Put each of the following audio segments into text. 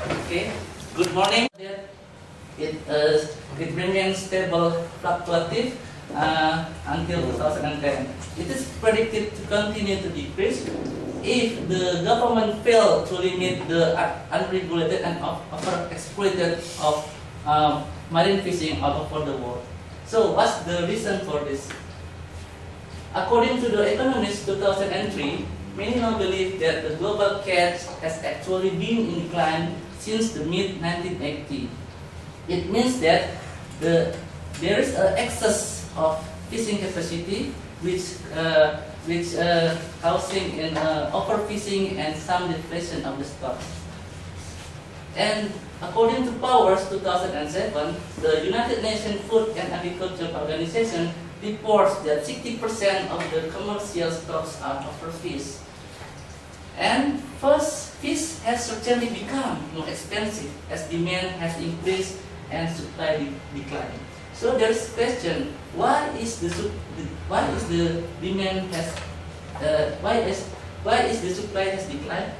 Okay. Good morning. It remains stable, fluctuative until 2010. It is predicted to continue to decrease if the government fail to limit the unregulated and overexploited of marine fishing all over the world. So, what's the reason for this? According to The Economist 2003, many now believe that the global catch has actually been in decline since the mid-1980s. It means that there is an excess of fishing capacity, which causing an overfishing and some deflation of the stocks. And according to Powers 2007, the United Nations Food and Agriculture Organization reports that 60% of the commercial stocks are overfished. And first, fish has certainly become more expensive as demand has increased and supply declined. So there is question: why is the demand has why is the supply has declined?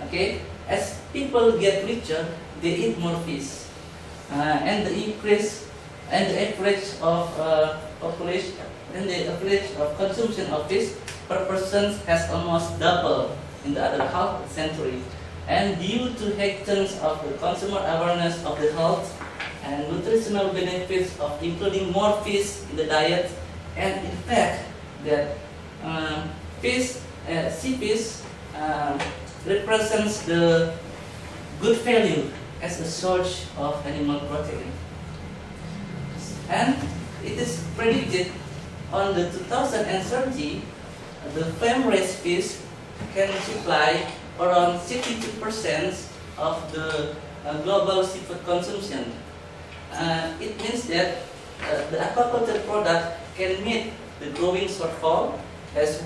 Okay, as people get richer, they eat more fish, and the increase and the average of population and the average of consumption of fish per person has almost doubled in the other half century. And due to heightened of the consumer awareness of the health and nutritional benefits of including more fish in the diet, and in fact that sea fish represents the good value as a source of animal protein. And it is predicted on the 2030 the farm-raised fish can supply around 62% of the global seafood consumption. It means that the aquaculture product can meet the growing shortfall as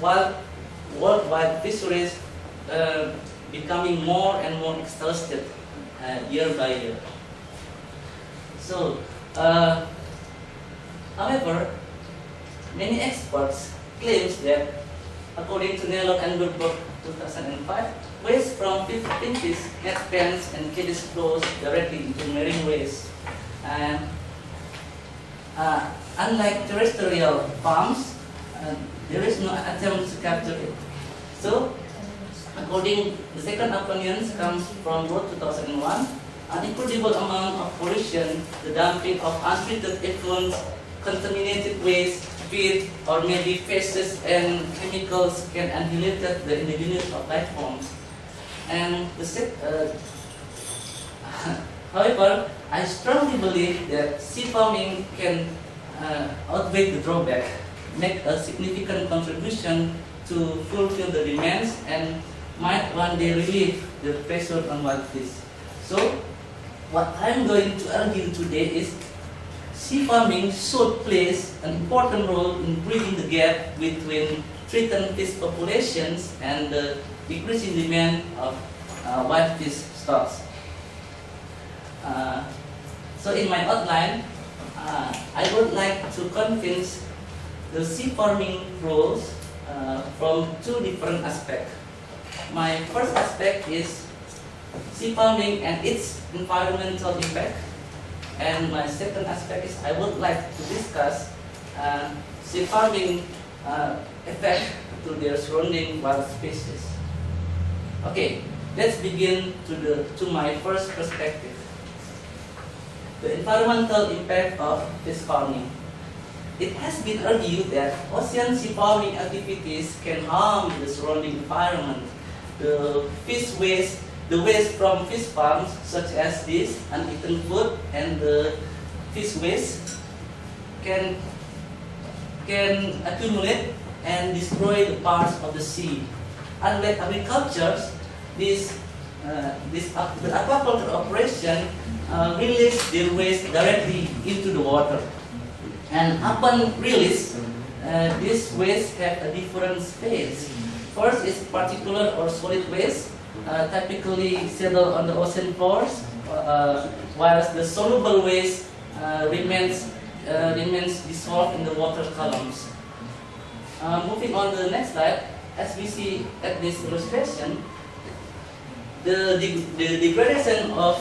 worldwide fisheries becoming more and more exhausted year by year. So, however, many experts claim that, according to Nello and Burberg 2005, waste from fish, net pens, and caddies flows directly into marine waste. And unlike terrestrial farms, there is no attempt to capture it. So, according the second opinion comes from Road 2001, an incredible amount of pollution, the dumping of untreated effluents, contaminated waste, feed, or maybe feces and chemicals can annihilate the indigenous of life forms. And however, I strongly believe that sea farming can outweigh the drawback, make a significant contribution to fulfill the demands, and might one day relieve the pressure on wild fish. So, what I'm going to argue today is sea farming should play an important role in bridging the gap between threatened fish populations and the decreasing demand of wild fish stocks. So in my outline, I would like to convince the sea farming roles from two different aspects. My first aspect is sea farming and its environmental impact. And my second aspect is I would like to discuss sea farming effect to their surrounding wild species. Okay, let's begin to my first perspective. The environmental impact of fish farming. It has been argued that ocean sea farming activities can harm the surrounding environment. The waste from fish farms, such as this uneaten food and the fish waste, can accumulate and destroy the parts of the sea. Unlike agriculture, the aquaculture operation release their waste directly into the water. And upon release, this waste have a different phase. First is particulate or solid waste, typically settle on the ocean floors, whereas the soluble waste remains dissolved in the water columns. Moving on to the next slide, as we see at this illustration, the degradation of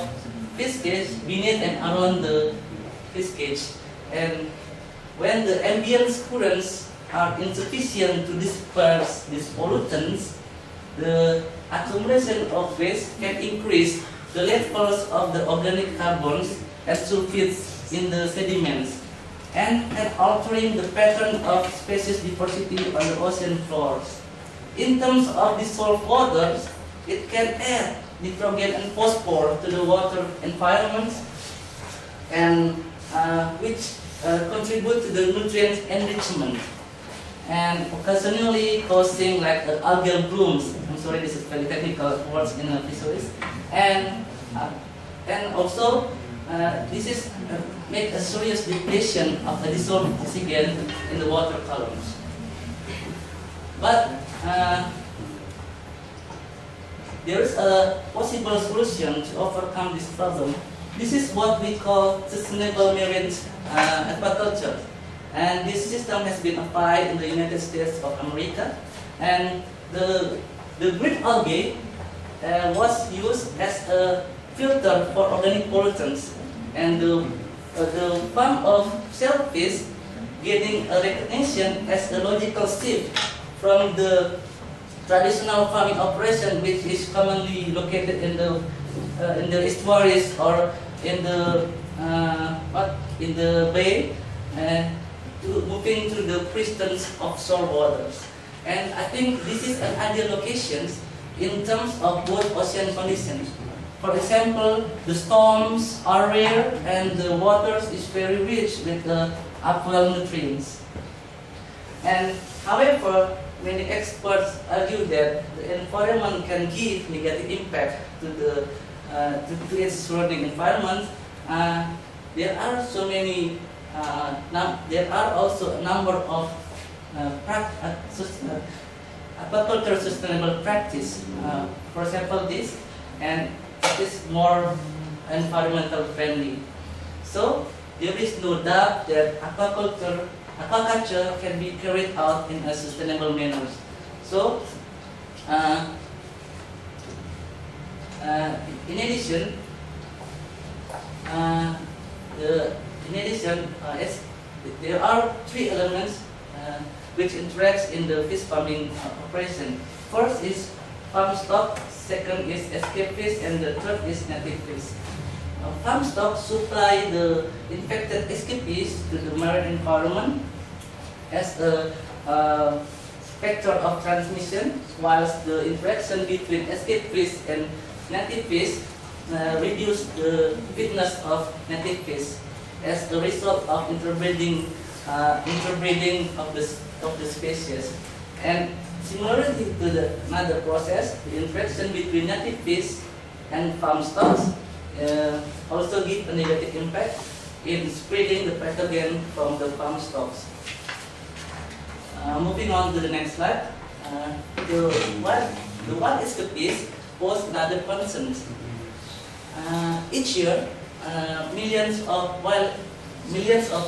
fish cage beneath and around the fish cage. And when the ambient currents are insufficient to disperse these pollutants, the accumulation of waste can increase the levels of the organic carbons and sulfides in the sediments, and altering the pattern of species diversity on the ocean floors. In terms of dissolved waters, it can add nitrogen and phosphor to the water environments, and which contribute to the nutrient enrichment, and occasionally causing like algal blooms. I'm sorry, this is very technical words in fisheries, and also this is make a serious depletion of the dissolved oxygen in the water columns. But there is a possible solution to overcome this problem. This is what we call sustainable marine aquaculture, and this system has been applied in the United States of America. And the green algae was used as a filter for organic pollutants, and the farm of shellfish getting a recognition as a logical shift from the traditional farming operation, which is commonly located in the estuaries or in the bay, to moving to the pristine offshore waters. And I think this is an ideal location in terms of both ocean conditions. For example, the storms are rare and the waters is very rich with the upwell nutrients. And however, many experts argue that the environment can give negative impact to its surrounding environment. There are so many. There are also a number of aquaculture sustainable practice. For example, this, and it is more environmental friendly. So there is no doubt that aquaculture can be carried out in a sustainable manner. So, in addition, there are three elements which interact in the fish farming operation. First is farm stock, second is escape fish, and the third is native fish. Farm stock supply the infected escapees to the marine environment as a vector of transmission, whilst the interaction between escape fish and native fish reduce the fitness of native fish as a result of interbreeding of the species. And similarly to the another process, the interaction between native fish and farm stocks also give a negative impact in spreading the pathogen from the farm stocks. Moving on to the next slide, the wild escapees pose another concerns. Each year, millions of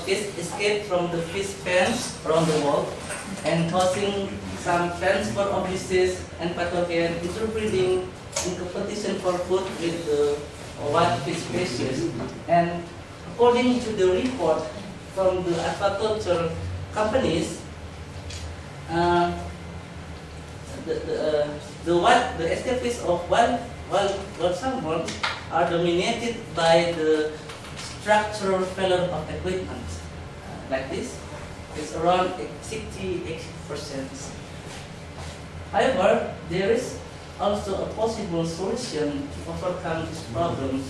fish escape from the fish pens around the world, and causing some transport of disease and pathogen interbreeding in competition for food with the wild fish species. And according to the report from the aquaculture companies, the escapees of wild salmon are dominated by the structural failure of equipment, like this. It's around 68%. However, there is also a possible solution to overcome these problems.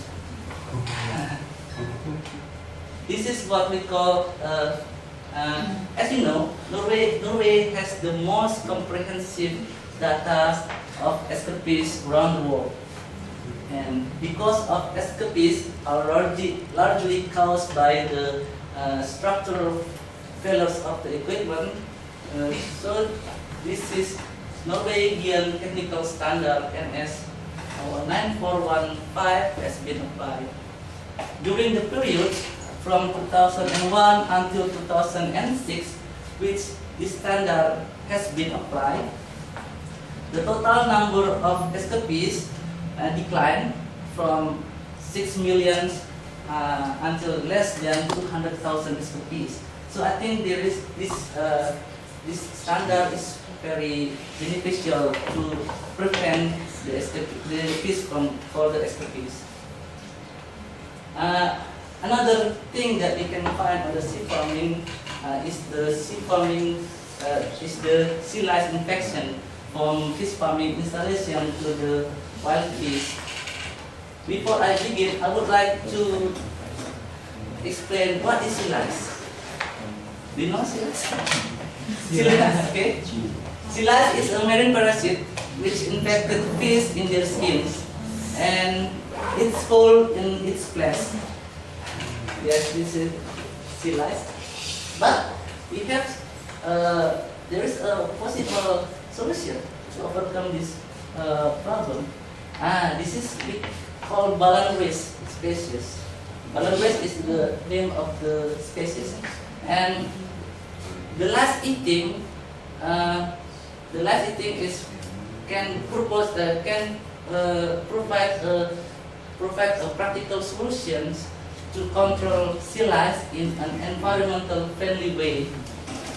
This is what we call, as you know, Norway has the most comprehensive data of escapees around the world. And because of escapees are largely caused by the structural failures of the equipment, so this is Norwegian Technical Standard NS 9415 has been applied. During the period from 2001 until 2006, which this standard has been applied, the total number of escapees decline from 6 million until less than 200,000 escapees. So I think there is this standard is very beneficial to prevent the fish from further escapees. Another thing that you can find on the sea farming is the sea lice infection from fish farming installation to the wild fish. Before I begin, I would like to explain what is sea lice. Do you know sea lice? Sea lice, okay? Sea lice is a marine parasite which infected fish in their skins, and it's cold in its flesh. Yes, this is sea lice. But we have, there is a possible solution to overcome this problem. This is called Balangues species. Balangues is the name of the species, and the lice eating is can provide a practical solutions to control sea lice in an environmental friendly way,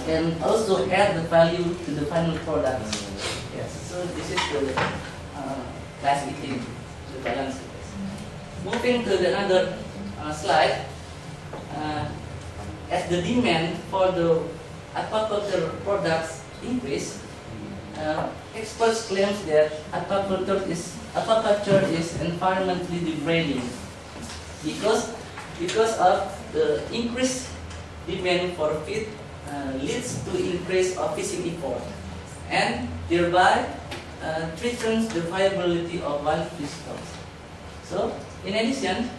and also add the value to the final product. Yes, so this is the lice eating, the balance. Moving to the another slide, as the demand for the aquaculture products increase, experts claim that aquaculture is environmentally degrading because of the increased demand for feed leads to increase of fishing effort, and thereby threatens the viability of wild fish stocks. So, in addition,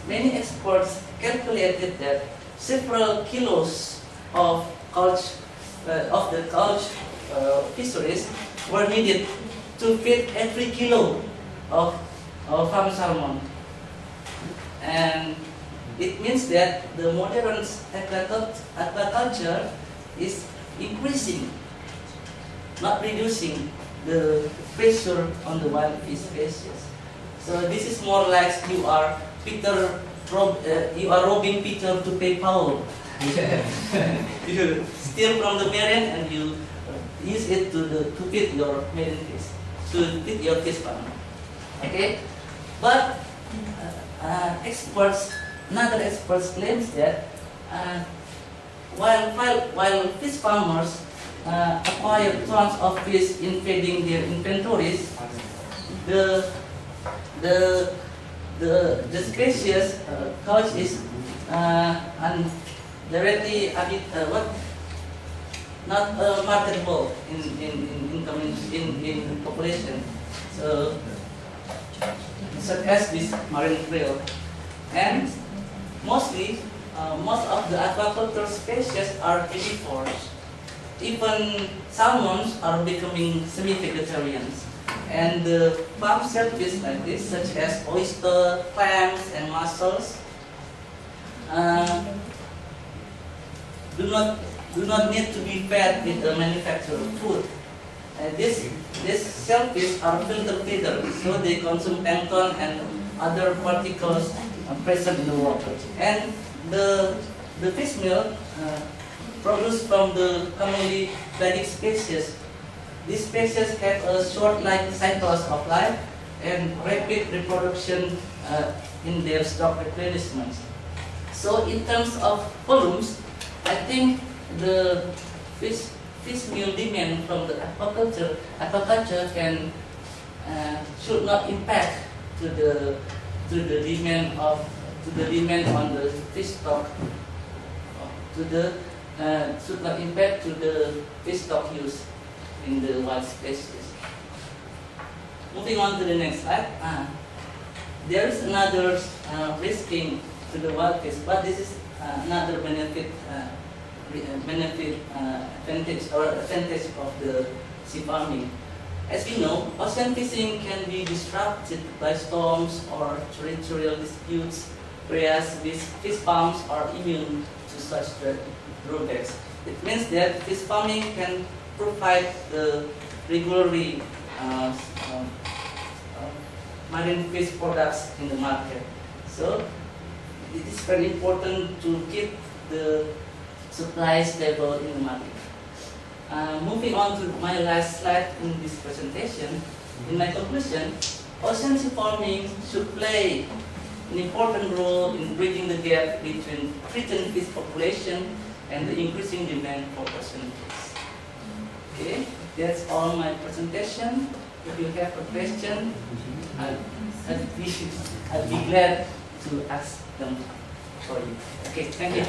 many experts calculated that several kilos of the couch fisheries were needed to feed every kilo of farm salmon, and it means that the modern aquaculture is increasing, not reducing the pressure on the wild fish species. So this is more like you are robbing Peter to pay Paul. You steal from the marine and you use it to feed your marine fish, to feed your fish farm. Okay, but another experts claims that while fish farmers acquire tons of fish in feeding their inventories, the species couch is directly not marketable in population. So such as this marine krill, and most of the aquaculture species are herbivores. Even salmons are becoming semi-vegetarians, and the farm shellfish like this, such as oyster, clams, and mussels, do not need to be fed with a manufactured food. These shellfish are filter feeders, so they consume plankton and other particles present in the water. And the fish meal produced from the commonly pelagic species. These species have a short life cycles of life and rapid reproduction in their stock replenishment. So in terms of volumes, I think the fish meal demand from the aquaculture should not impact to the demand on the fish stock, should not impact to the fish stock use in the wild species. Moving on to the next slide, there is another risking to the wild fish, but this is another advantage of the sea farming. As we know, ocean fishing can be disrupted by storms or territorial disputes, whereas fish farms are immune to such drawbacks. It means that fish farming can provide the regularly marine fish products in the market. So it is very important to keep the supply stable in the market. Moving on to my last slide in this presentation, in my conclusion, ocean sea farming should play an important role in bridging the gap between threatened fish population and the increasing demand for ocean fish. Okay, that's all my presentation. If you have a question, I'll be glad to ask them for you. Okay, thank you.